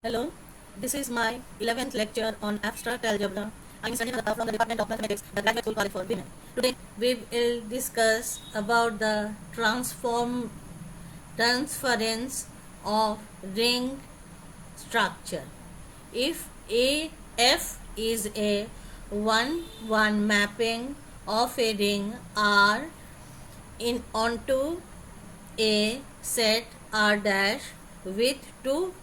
Hello, this is my 11th lecture on abstract algebra. I am studying from the Department of Mathematics, the Graduate School College for Women. Today we will discuss about the transference of ring structure. If F is a 1-1 mapping of a ring R in onto a set R dash with two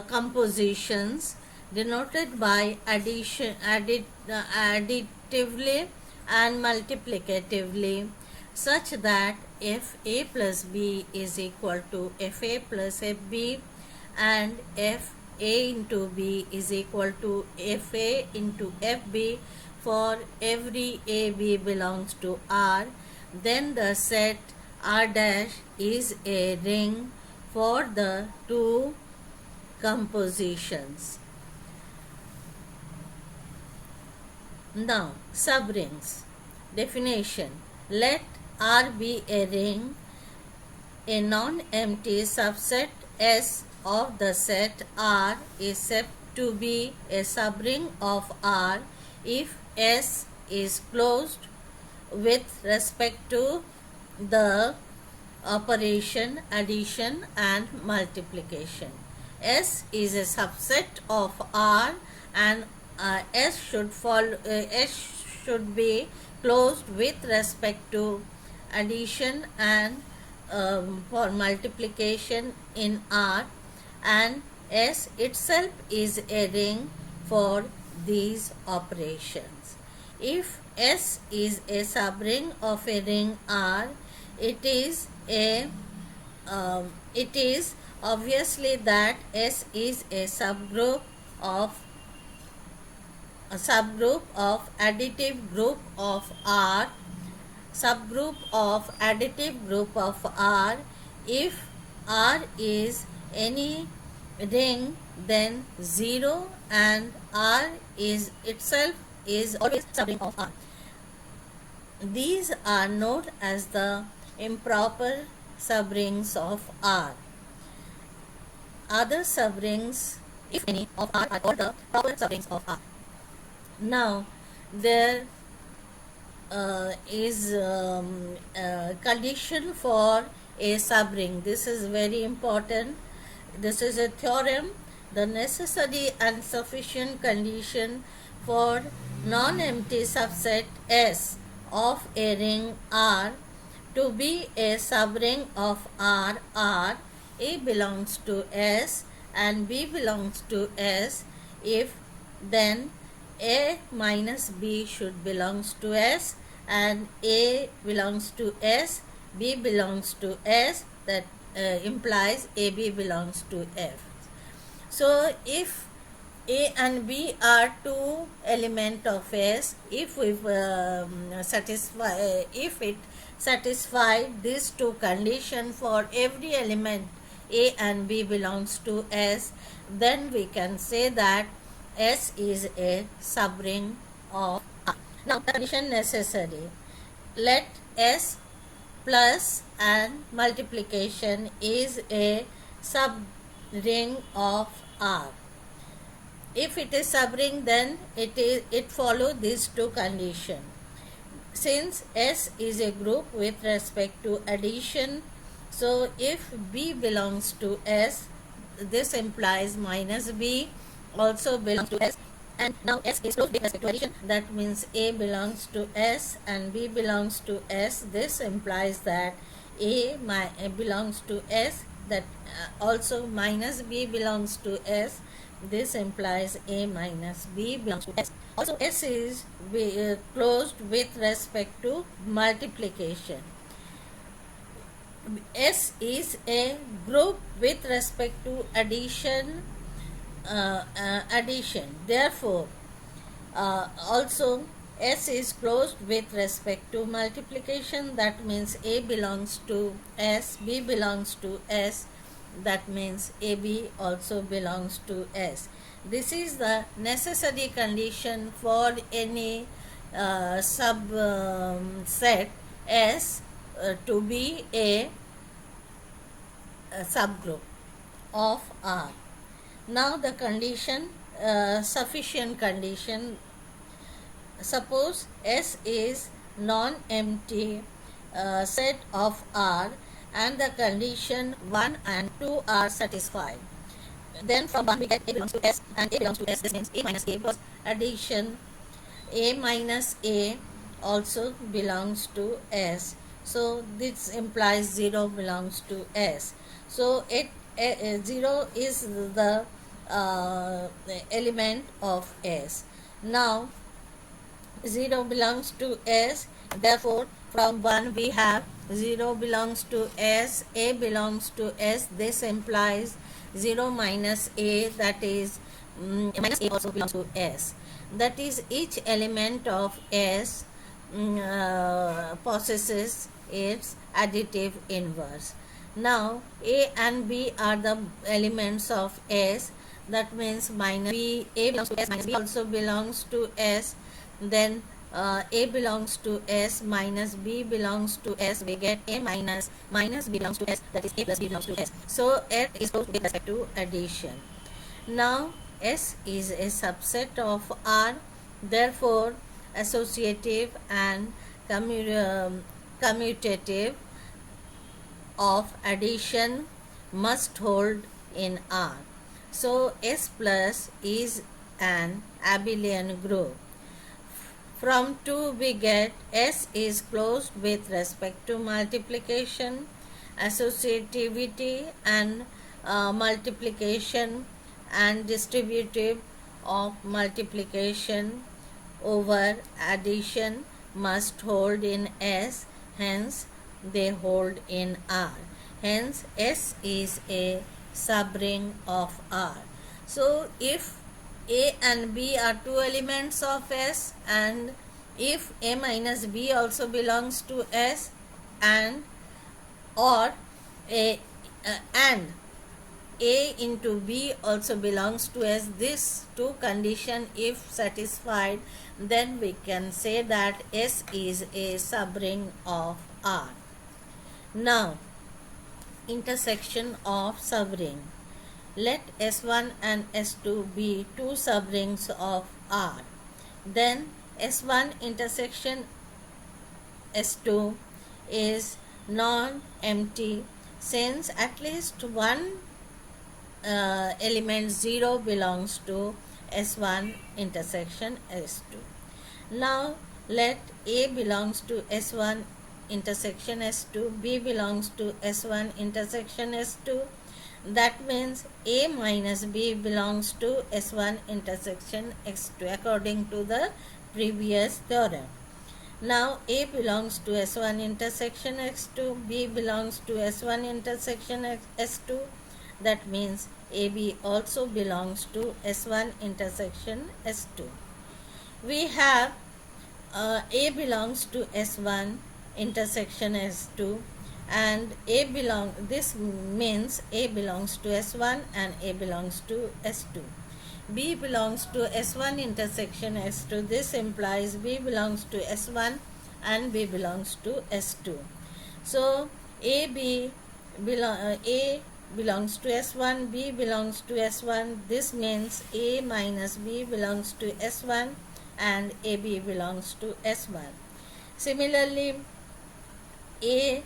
compositions denoted by additively and multiplicatively, such that fa plus b is equal to fa plus fb and fa into b is equal to fa into fb for every ab belongs to R, then the set R dash is a ring for the two compositions. Now, subrings. Definition. Let R be a ring, a non-empty subset S of the set R is said to be a subring of R if S is closed with respect to the operation addition and multiplication. S is a subset of R and S should be closed with respect to addition and for multiplication in R, and S itself is a ring for these operations. If S is a subring of a ring R, it is obviously that S is a subgroup of additive group of R, subgroup of additive group of R. If R is any ring, then 0 and R is itself is always subring of R. These are known as the improper subrings of R. Other subrings, if any, of R are called the proper subrings of R. Now, there is a condition for a subring. This is very important. This is a theorem. The necessary and sufficient condition for non-empty subset S of a ring R to be a subring of R are A belongs to S and B belongs to S. If then A minus B should belongs to S and A belongs to S, B belongs to S, that implies AB belongs to F. So if A and B are two element of S, if we if it satisfy these two conditions for every element A and B belongs to S, then we can say that S is a subring of R. Now, condition necessary. Let S plus and multiplication is a subring of R. If it is subring, then it follow these two conditions. Since S is a group with respect to addition, so if B belongs to S, this implies minus B also belongs to S, and now S is closed with respect to addition. That means A belongs to S and B belongs to S. This implies that A belongs to S, that also minus B belongs to S. This implies A minus B belongs to S. Also, S is closed with respect to multiplication. S is a group with respect to addition. Therefore, also S is closed with respect to multiplication. That means A belongs to S, B belongs to S. That means AB also belongs to S. This is the necessary condition for any subset S to be a subgroup of R. Now the condition, sufficient condition. Suppose S is non-empty set of R and the condition 1 and 2 are satisfied. Then from 1 we get A belongs to S and A belongs to S. This means A minus A, because addition A minus A also belongs to S. So this implies 0 belongs to S. So 0 is the element of S. Now 0 belongs to S, therefore from 1 we have 0 belongs to S, A belongs to S. This implies 0 minus A, that is minus A also belongs to S. That is, each element of S possesses its additive inverse. Now A and B are the elements of S. That means minus B, A belongs to S, minus B also belongs to S. Then A belongs to S minus B belongs to S. We get A minus B belongs to S, that is A plus B belongs to S. So F is closed with respect to addition. Now S is a subset of R, therefore associative and commutative of addition must hold in R. So S plus is an abelian group. From 2 we get S is closed with respect to multiplication, associativity and multiplication, and distributive of multiplication over addition must hold in S, hence they hold in R. Hence S is a subring of R. So if A and B are two elements of S, and if A minus B also belongs to S, and or and A into B also belongs to S, this two condition if satisfied, then we can say that S is a subring of R. Now intersection of subring. Let S1 and S2 be two subrings of R. Then S1 intersection S2 is non-empty, since at least one element 0 belongs to S1 intersection S2. Now let A belongs to S1 intersection S2, B belongs to S1 intersection S2. That means A minus B belongs to S1 intersection S2 according to the previous theorem. Now A belongs to S1 intersection S2, B belongs to S1 intersection S2. That means AB also belongs to S1 intersection S2. We have A belongs to S1 intersection S2, and this means A belongs to S1 and A belongs to S2. B belongs to S1 intersection S2. This implies B belongs to S1 and B belongs to S2. So A belongs to S1, B belongs to S1. This means A minus B belongs to S1 and AB belongs to S1. Similarly, A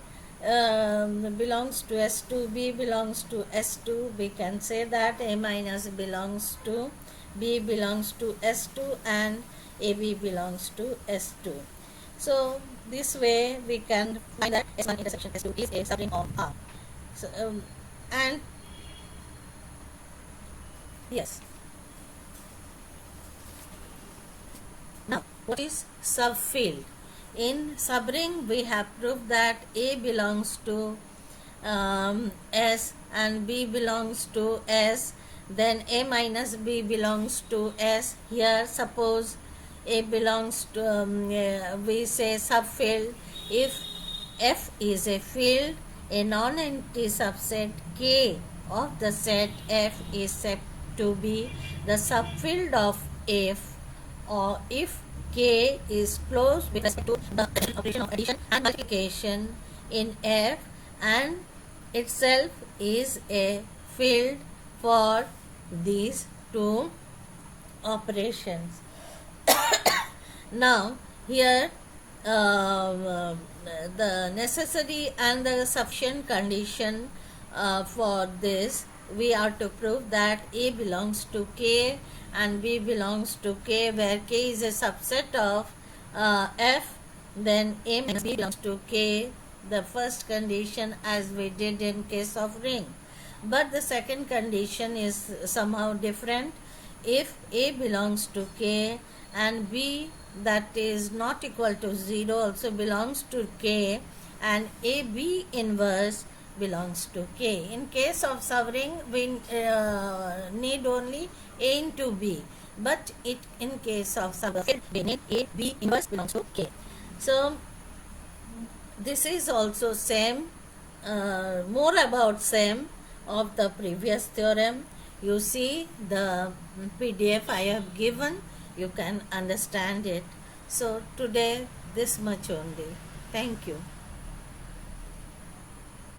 belongs to S2, B belongs to S2. We can say that A minus belongs to B belongs to S2 and AB belongs to S2. So this way we can find that S1 intersection S2 is a subring of R. So, and yes. Now what is subfield? In subring we have proved that A belongs to S and B belongs to S, then A minus B belongs to S. Here suppose A belongs to we say subfield if F is a field, a non-empty subset K of the set F is said to be the subfield of F, or if K is closed with respect to the operation of addition and multiplication in F and itself is a field for these two operations. Now here the necessary and the sufficient condition for this, we are to prove that A belongs to K and B belongs to K, where K is a subset of F, then A minus B belongs to K, the first condition, as we did in case of ring. But the second condition is somehow different. If A belongs to K and B, that is not equal to 0, also belongs to K, and AB inverse belongs to K. In case of subring, we need only A into B, but in case of subring, we need A, B inverse belongs to K. So this is also same, more about same of the previous theorem. You see the PDF I have given, you can understand it. So today this much only. Thank you.